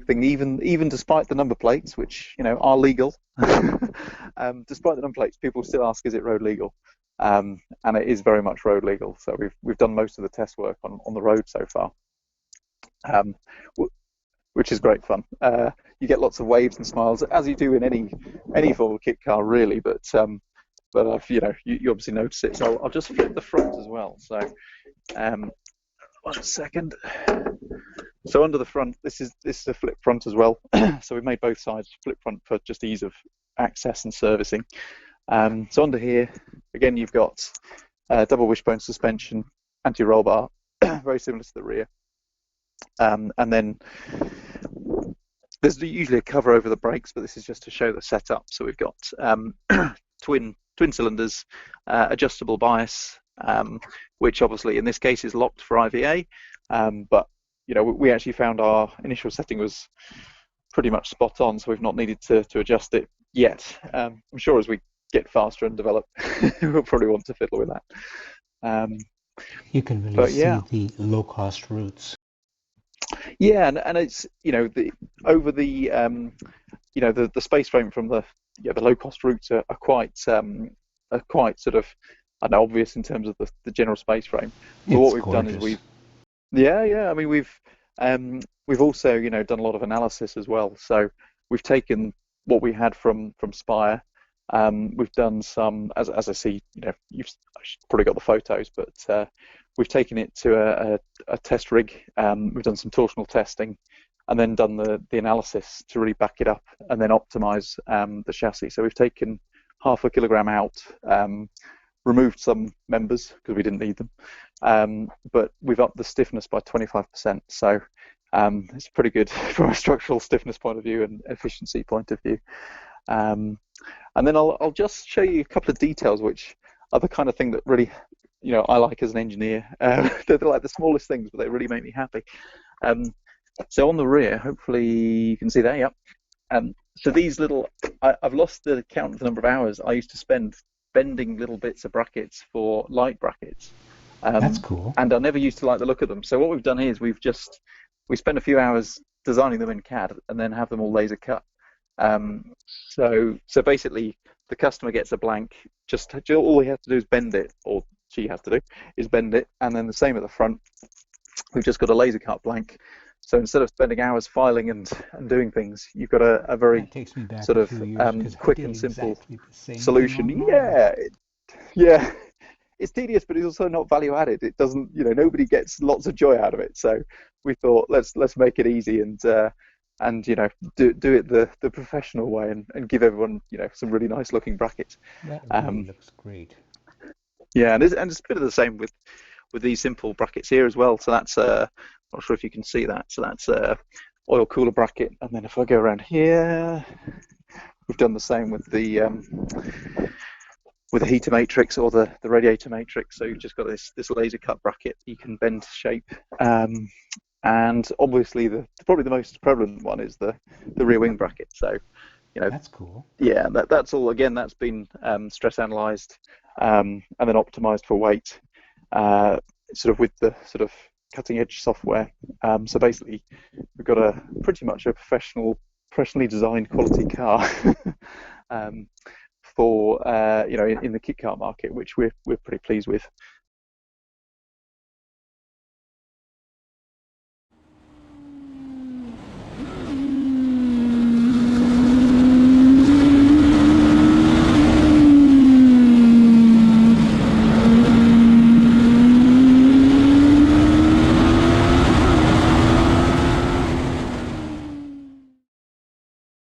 thing, even despite the number plates, which are legal. Despite the number plates, people still ask, is it road legal? And it is very much road legal. So we've done most of the test work on the road so far, um, which is great fun. You get lots of waves and smiles, as you do in any form of kit car, really. But you obviously notice it. So I'll just flip the front as well. So 1 second. So under the front, this is a flip front as well. So we've made both sides flip front for just ease of access and servicing. So under here, again, you've got double wishbone suspension, anti-roll bar, very similar to the rear. And then there's usually a cover over the brakes, but this is just to show the setup. So we've got twin cylinders, adjustable bias, which obviously in this case is locked for IVA, but we actually found our initial setting was pretty much spot on, so we've not needed to adjust it yet. I'm sure as we get faster and develop, we'll probably want to fiddle with that. You can really see the low-cost routes. Yeah, and it's over the the space frame from the low-cost routes are quite sort of obvious in terms of the general space frame. But what we've done is we've also done a lot of analysis as well. So we've taken what we had from Spire. We've done some, as I see, you've probably got the photos, but we've taken it to a test rig. We've done some torsional testing, and then done the analysis to really back it up, and then optimize the chassis. So we've taken 0.5 kilogram out, removed some members because we didn't need them, but we've upped the stiffness by 25%. So it's pretty good from a structural stiffness point of view and efficiency point of view. And then I'll just show you a couple of details, which are the kind of thing that really, I like as an engineer. They're like the smallest things, but they really make me happy. So on the rear, hopefully you can see that. Yep. So these little, I've lost the count of the number of hours I used to spend bending little bits of brackets for light brackets. That's cool. And I never used to like the look of them. So what we've done here is we spent a few hours designing them in CAD and then have them all laser cut. So basically the customer gets a blank, just all he has to do is bend it, or she has to do is bend it, and then the same at the front. We've just got a laser cut blank. So instead of spending hours filing and doing things, you've got a very sort of quick and simple solution. Yeah, it's tedious, but it's also not value added. It doesn't, nobody gets lots of joy out of it. So we thought let's make it easy and do it the professional way and give everyone some really nice looking brackets. That really looks great. Yeah, and it's a bit of the same with these simple brackets here as well. So that's not sure if you can see that. So that's a oil cooler bracket, and then if I go around here, we've done the same with the heater matrix or the radiator matrix. So you've just got this laser cut bracket you can bend to shape. And obviously, probably the most prevalent one is the rear wing bracket. So, that's cool. Yeah, that's all. Again, that's been stress analyzed and then optimized for weight, sort of with the sort of cutting edge software. So basically, we've got pretty much a professionally designed quality car for in the kit car market, which we're pretty pleased with.